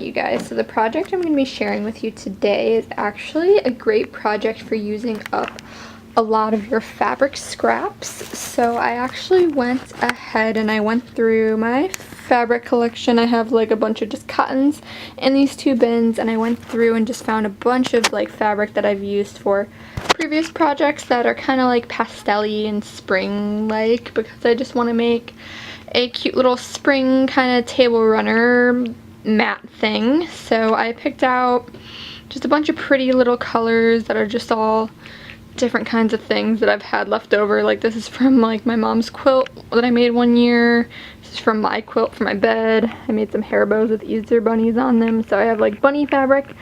you guys, so the project I'm going to be sharing with you today is actually a great project for using up a lot of your fabric scraps. So I actually went ahead and I went through my fabric collection. I have like a bunch of just cottons in these two bins, and I went through and just found a bunch of like fabric that I've used for previous projects that are kind of like pastel-y and spring-like, because I just want to make a cute little spring kind of table runner mat thing. So I picked out just a bunch of pretty little colors that are just all different kinds of things that I've had left over. Like this is from like my mom's quilt that I made one year. This is from my quilt for my bed. I made some hair bows with Easter bunnies on them. So I have like bunny fabric,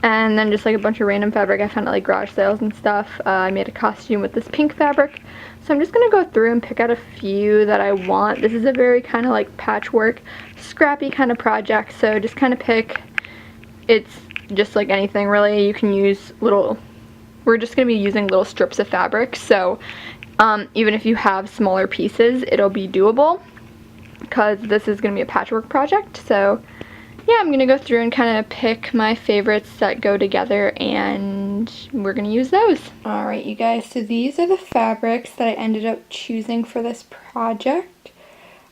and then just like a bunch of random fabric I found at like garage sales and stuff. I made a costume with this pink fabric. So I'm just going to go through and pick out a few that I want. This is a very kind of like patchwork, scrappy kind of project. So just kind of pick, it's just like anything really. You can use little, we're just going to be using little strips of fabric. So even if you have smaller pieces, it'll be doable because this is going to be a patchwork project. So yeah, I'm going to go through and kind of pick my favorites that go together, and we're going to use those. Alright you guys, so these are the fabrics that I ended up choosing for this project.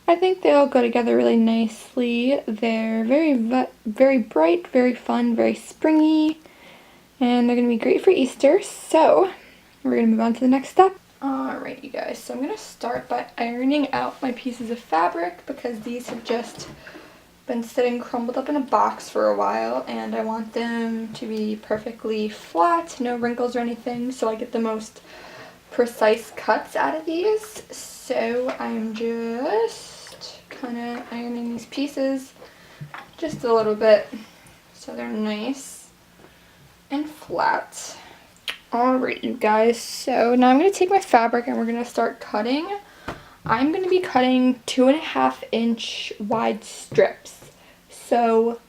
I think they all go together really nicely. They're very bright, very fun, very springy, and they're going to be great for Easter. So we're going to move on to the next step. Alright you guys, so I'm going to start by ironing out my pieces of fabric because these have just been sitting crumbled up in a box for a while, and I want them to be perfectly flat, no wrinkles or anything, so I get the most precise cuts out of these. So I'm just kind of ironing these pieces just a little bit so they're nice and flat. Alright you guys, so now I'm going to take my fabric and we're going to start cutting. I'm going to be cutting 2.5 inch wide strips. So,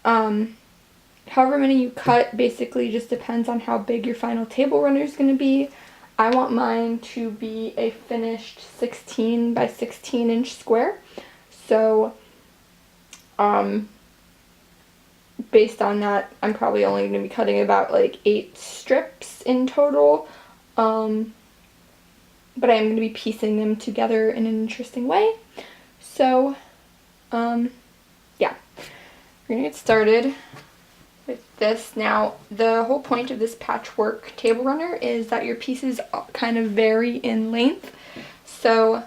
however many you cut basically just depends on how big your final table runner is going to be. I want mine to be a finished 16 by 16 inch square. So, based on that, I'm probably only going to be cutting about like 8 strips in total. But I am going to be piecing them together in an interesting way. So, yeah, we're going to get started with this. Now, the whole point of this patchwork table runner is that your pieces kind of vary in length. So,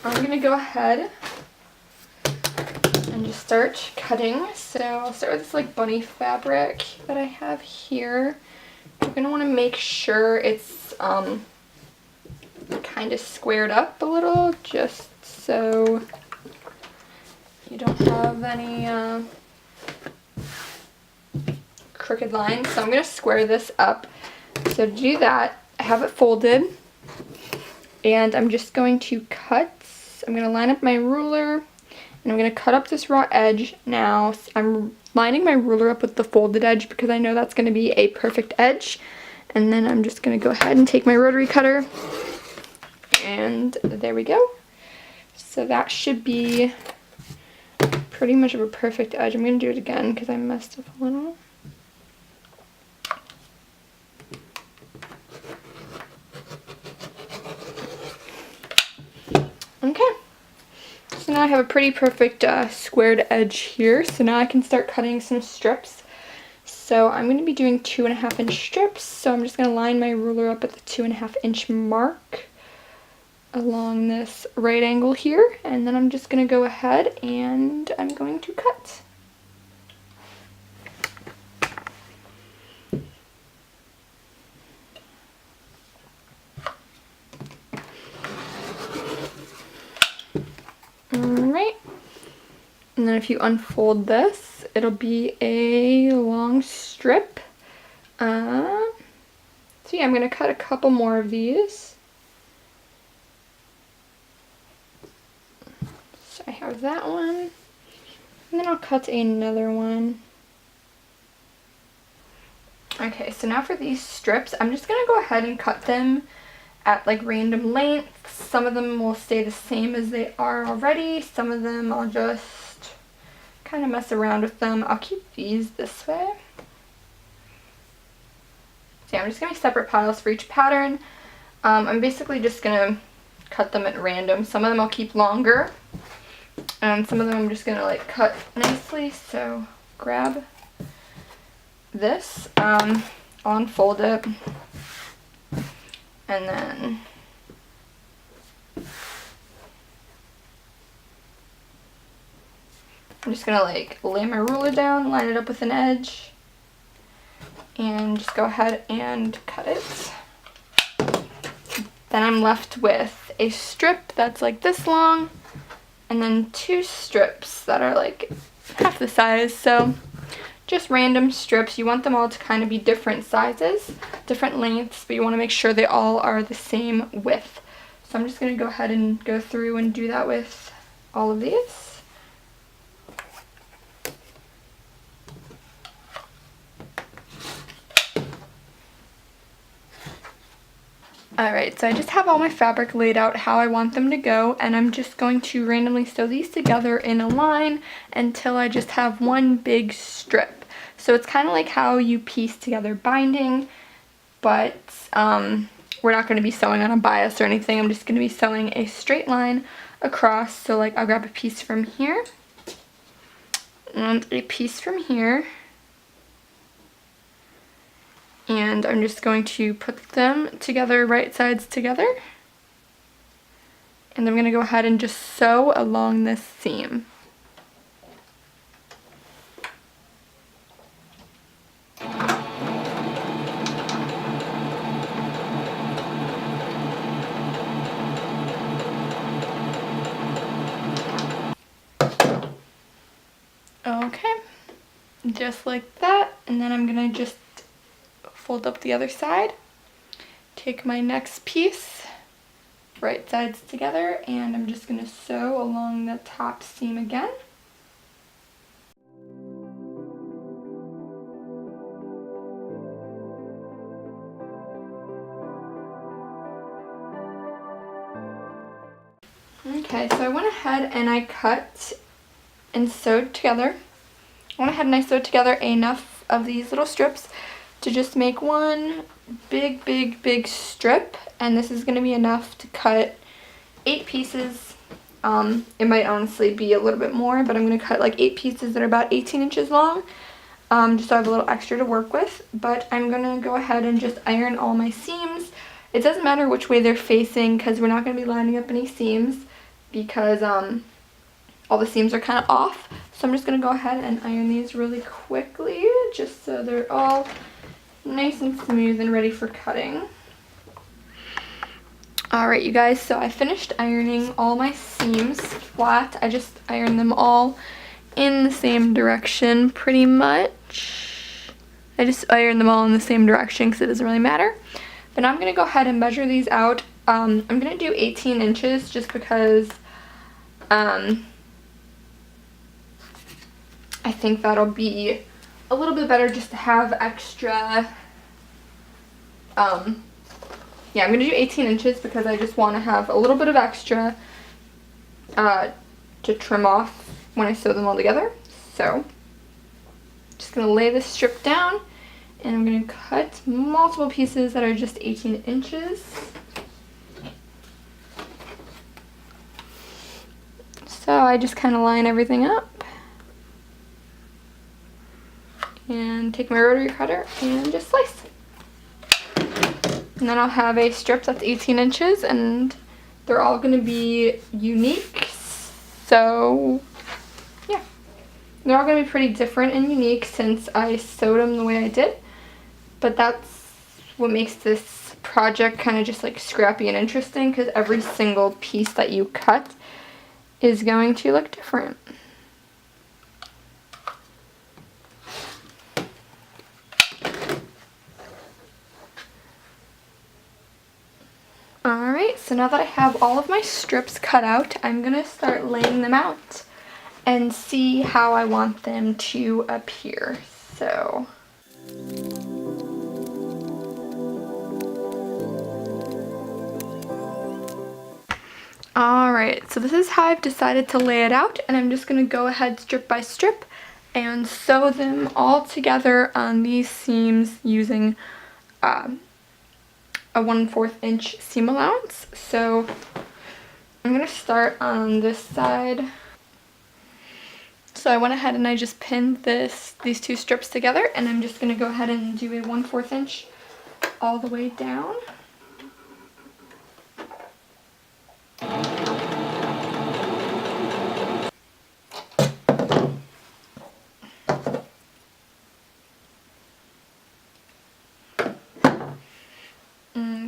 I'm going to go ahead and just start cutting. So, I'll start with this like bunny fabric that I have here. You're going to want to make sure it's kind of squared up a little, just so you don't have any crooked lines. So I'm going to square this up. So to do that, I have it folded, and I'm just going to cut. I'm going to line up my ruler, and I'm going to cut up this raw edge. Now I'm lining my ruler up with the folded edge because I know that's going to be a perfect edge. And then I'm just going to go ahead and take my rotary cutter, and there we go. So that should be pretty much of a perfect edge. I'm going to do it again because I messed up a little. Okay. So now I have a pretty perfect squared edge here. So now I can start cutting some strips. So I'm going to be doing 2.5 inch strips. So I'm just going to line my ruler up at the 2.5 inch mark along this right angle here. And then I'm just going to go ahead and I'm going to cut. Alright. And then if you unfold this, it'll be a long strip. So yeah, I'm going to cut a couple more of these. So I have that one. And then I'll cut another one. Okay, so now for these strips, I'm just going to go ahead and cut them at like random lengths. Some of them will stay the same as they are already. Some of them I'll just kind of mess around with them. I'll keep these this way. So yeah, I'm just going to make separate piles for each pattern. I'm basically just going to cut them at random. Some of them I'll keep longer, and some of them I'm just going to like cut nicely. So grab this, I'll unfold it, and then I'm just going to like lay my ruler down, line it up with an edge, and just go ahead and cut it. Then I'm left with a strip that's like this long, and then 2 strips that are like half the size. So just random strips. You want them all to kind of be different sizes, different lengths, but you want to make sure they all are the same width. So I'm just going to go ahead and go through and do that with all of these. Alright, so I just have all my fabric laid out how I want them to go, and I'm just going to randomly sew these together in a line until I just have one big strip. So it's kind of like how you piece together binding, but we're not going to be sewing on a bias or anything. I'm just going to be sewing a straight line across. So like I'll grab a piece from here and a piece from here. And I'm just going to put them together, right sides together. And I'm going to go ahead and just sew along this seam. Okay, just like that. And then I'm going to just fold up the other side, take my next piece, right sides together, and I'm just going to sew along the top seam again. Okay, so I went ahead and I cut and sewed together. I went ahead and I sewed together enough of these little strips to just make one big strip, and this is going to be enough to cut 8 pieces. It might honestly be a little bit more, but I'm going to cut like 8 pieces that are about 18 inches long, just so I have a little extra to work with. But I'm going to go ahead and just iron all my seams. It doesn't matter which way they're facing because we're not going to be lining up any seams because all the seams are kind of off. So I'm just going to go ahead and iron these really quickly just so they're all nice and smooth and ready for cutting. Alright you guys, so I finished ironing all my seams flat. I just ironed them all in the same direction pretty much. I just ironed them all in the same direction because it doesn't really matter. But now I'm going to go ahead and measure these out. I'm going to do 18 inches just because I think that'll be a little bit better just to have extra. Yeah, I'm going to do 18 inches because I just want to have a little bit of extra to trim off when I sew them all together. So, just going to lay this strip down, and I'm going to cut multiple pieces that are just 18 inches. So I just kind of line everything up. And take my rotary cutter and just slice. And then I'll have a strip that's 18 inches, and they're all going to be unique. So, yeah. They're all going to be pretty different and unique since I sewed them the way I did. But that's what makes this project kind of just like scrappy and interesting, because every single piece that you cut is going to look different. Alright, so now that I have all of my strips cut out, I'm going to start laying them out and see how I want them to appear. So, Alright, so this is how I've decided to lay it out, and I'm just going to go ahead strip by strip and sew them all together on these seams using a 1/4 inch seam allowance. So I'm going to start on this side. So I went ahead and I just pinned these two strips together, and I'm just going to go ahead and do a 1/4 inch all the way down.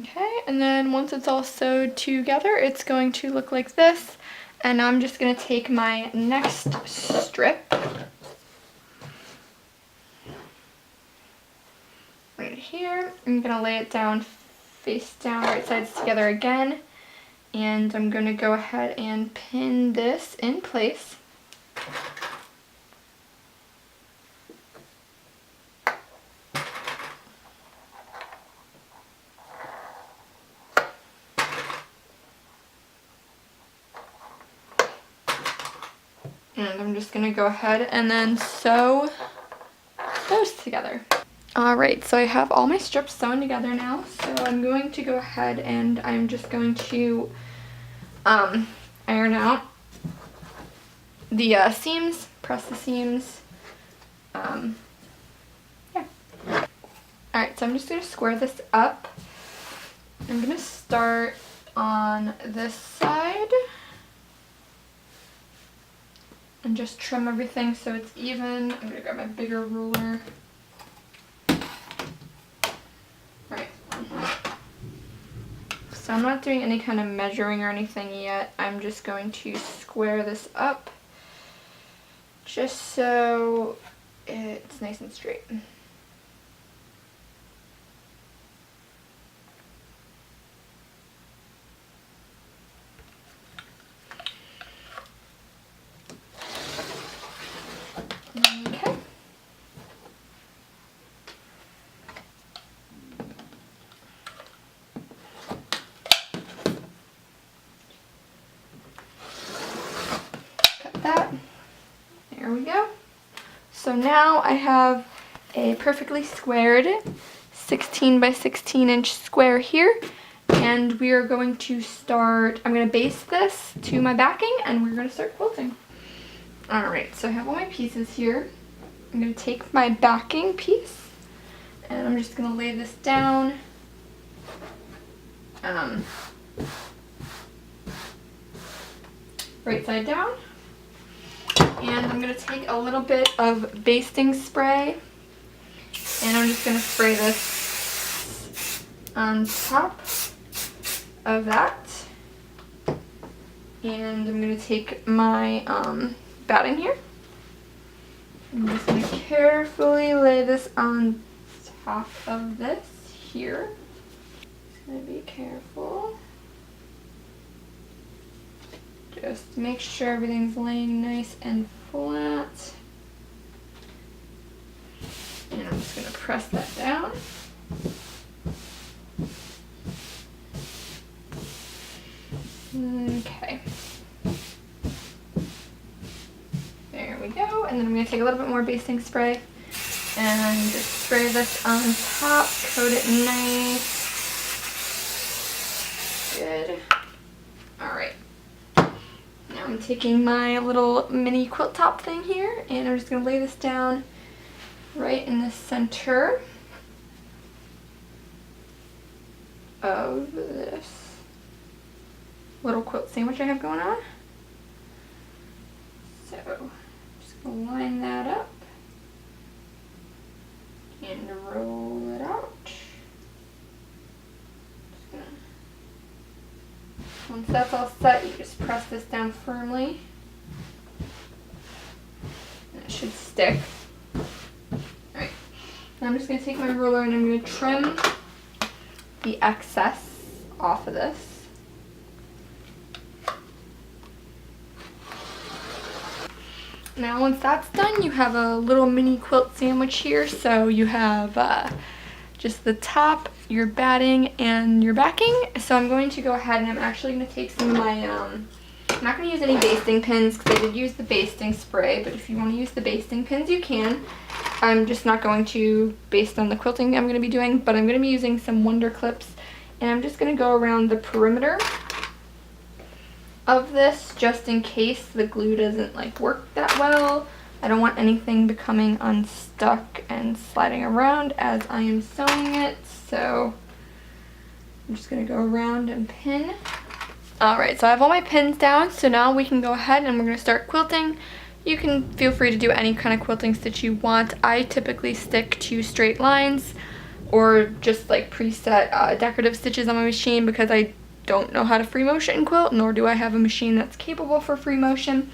Okay, and then once it's all sewed together, it's going to look like this. And now I'm just going to take my next strip right here. I'm going to lay it down face down, right sides together again. And I'm going to go ahead and pin this in place. And I'm just going to go ahead and then sew those together. Alright, so I have all my strips sewn together now, so I'm going to go ahead and I'm just going to iron out the seams, press the seams. Yeah. Alright, so I'm just going to square this up. I'm going to start on this side and just trim everything so it's even. I'm going to grab my bigger ruler. Right. So I'm not doing any kind of measuring or anything yet. I'm just going to square this up just so it's nice and straight. Okay. Cut that. There we go. So now I have a perfectly squared 16 by 16 inch square here, and we are going to start, I'm going to base this to my backing and we're going to start quilting. Alright, so I have all my pieces here. I'm going to take my backing piece and I'm just going to lay this down. Right side down. And I'm going to take a little bit of basting spray and I'm just going to spray this on top of that. And I'm going to take my batting here. I'm just going to carefully lay this on top of this here. Just going to be careful. Just make sure everything's laying nice and flat. And I'm just going to press that down. Okay. There we go. And then I'm going to take a little bit more basting spray and just spray this on top, coat it nice. Good. Alright. Now I'm taking my little mini quilt top thing here and I'm just going to lay this down right in the center of this little quilt sandwich I have going on. So I'm just going to line that up and roll it out. Once that's all set, you just press this down firmly and it should stick. Alright, now I'm just going to take my ruler and I'm going to trim the excess off of this. Now once that's done, you have a little mini quilt sandwich here. So you have just the top, your batting, and your backing. So I'm going to go ahead and I'm actually going to take some of my, I'm not going to use any basting pins because I did use the basting spray, but if you want to use the basting pins, you can. I'm just not going to based on the quilting I'm going to be doing, but I'm going to be using some Wonder Clips, and I'm just going to go around the perimeter of this just in case the glue doesn't like work that well. I don't want anything becoming unstuck and sliding around as I am sewing it, so I'm just going to go around and pin. Alright, so I have all my pins down, so now we can go ahead and we're going to start quilting. You can feel free to do any kind of quilting stitch you want. I typically stick to straight lines or just like preset decorative stitches on my machine because I don't know how to free motion quilt, nor do I have a machine that's capable for free motion.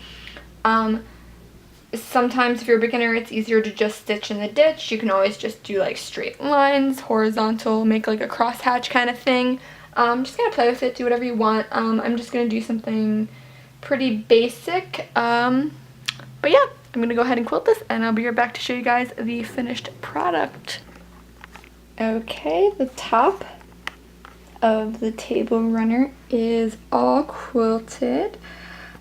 Sometimes if you're a beginner, it's easier to just stitch in the ditch. You can always just do like straight lines, horizontal, make like a crosshatch kind of thing. Just gonna play with it, do whatever you want. I'm just gonna do something pretty basic. But yeah, I'm gonna go ahead and quilt this and I'll be right back to show you guys the finished product. Okay, the top of the table runner is all quilted.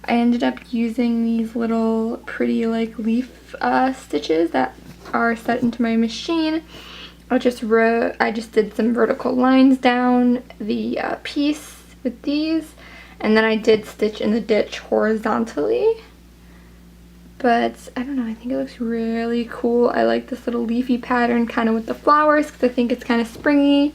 I ended up using these little pretty like leaf stitches that are set into my machine. I just did some vertical lines down the piece with these, and then I did stitch in the ditch horizontally. But I don't know, I think it looks really cool. I like this little leafy pattern kind of with the flowers because I think it's kind of springy.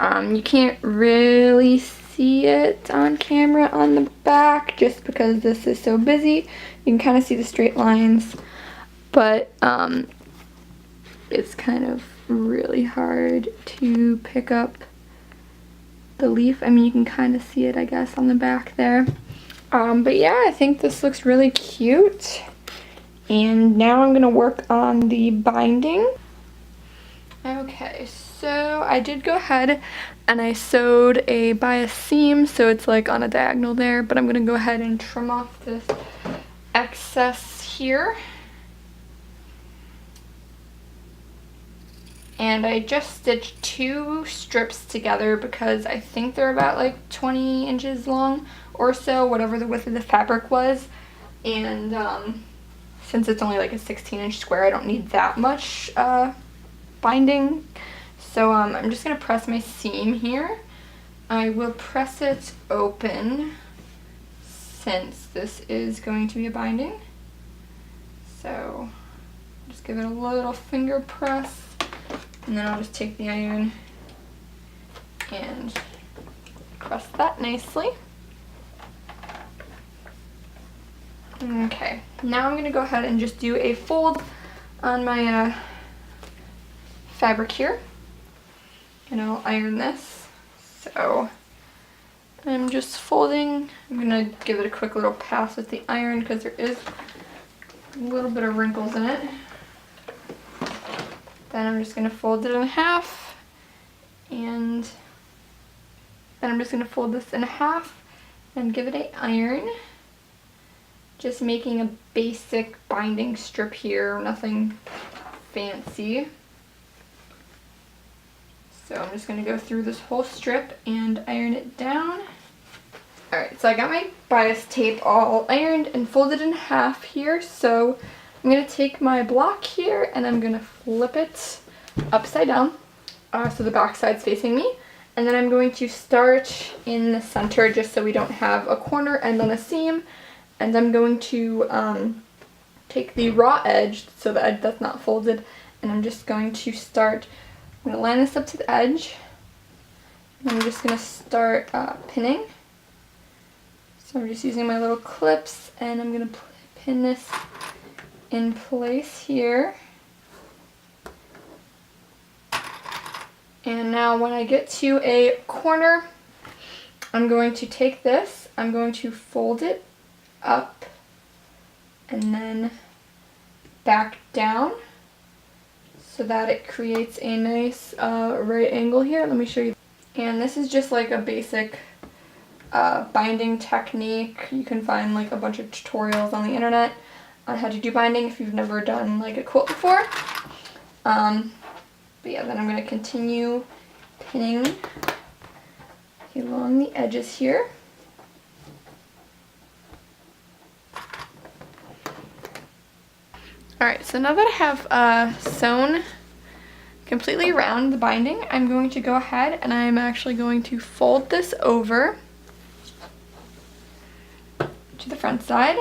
You can't really see it on camera on the back just because this is so busy. You can kind of see the straight lines, but it's kind of really hard to pick up the leaf. I mean, you can kind of see it, I guess, on the back there. But yeah, I think this looks really cute. And now I'm going to work on the binding. Okay, so I did go ahead and I sewed a bias seam, so it's like on a diagonal there, but I'm going to go ahead and trim off this excess here. And I just stitched 2 strips together because I think they're about like 20 inches long or so, whatever the width of the fabric was. And since it's only like a 16-inch square, I don't need that much binding. So I'm just going to press my seam here. I will press it open since this is going to be a binding. So just give it a little finger press, and then I'll just take the iron and press that nicely. Okay, now I'm going to go ahead and just do a fold on my fabric here, and I'll iron this. So I'm just folding. I'm going to give it a quick little pass with the iron because there is a little bit of wrinkles in it. Then I'm just going to fold it in half, and then I'm just going to fold this in half and give it an iron. Just making a basic binding strip here, nothing fancy. So I'm just going to go through this whole strip and iron it down. Alright, so I got my bias tape all ironed and folded in half here. So I'm going to take my block here and I'm going to flip it upside down so the back side's facing me. And then I'm going to start in the center just so we don't have a corner end on a seam. And I'm going to take the raw edge, so the edge that's not folded, and I'm just going to start, I'm going to line this up to the edge, and I'm just going to start pinning. So I'm just using my little clips, and I'm going to pin this in place here. And now when I get to a corner, I'm going to take this, I'm going to fold it up and then back down so that it creates a nice right angle here. Let me show you. And this is just like a basic binding technique. You can find like a bunch of tutorials on the internet on how to do binding if you've never done like a quilt before. But yeah, then I'm going to continue pinning along the edges here. Alright, so now that I have sewn completely around the binding, I'm going to go ahead and I'm actually going to fold this over to the front side.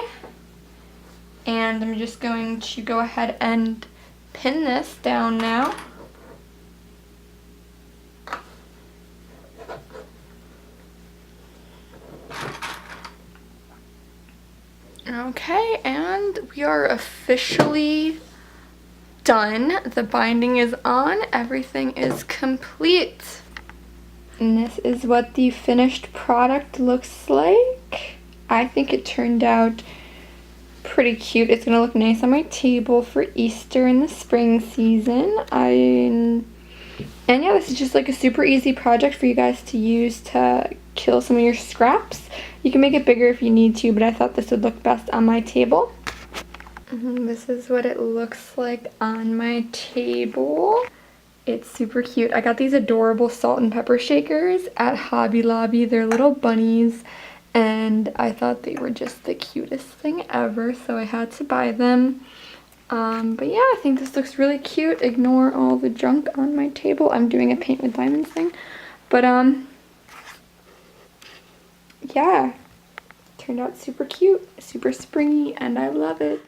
And I'm just going to go ahead and pin this down now. Okay, and we are officially done. The binding is on, everything is complete. And this is what the finished product looks like. I think it turned out pretty cute. It's gonna look nice on my table for Easter in the spring season. And yeah, this is just like a super easy project for you guys to use to kill some of your scraps. You can make it bigger if you need to, but I thought this would look best on my table. This is what it looks like on my table. It's super cute. I got these adorable salt and pepper shakers at Hobby Lobby. They're little bunnies, and I thought they were just the cutest thing ever, so I had to buy them. But yeah, I think this looks really cute. Ignore all the junk on my table. I'm doing a paint with diamonds thing. But yeah, turned out super cute, super springy, and I love it.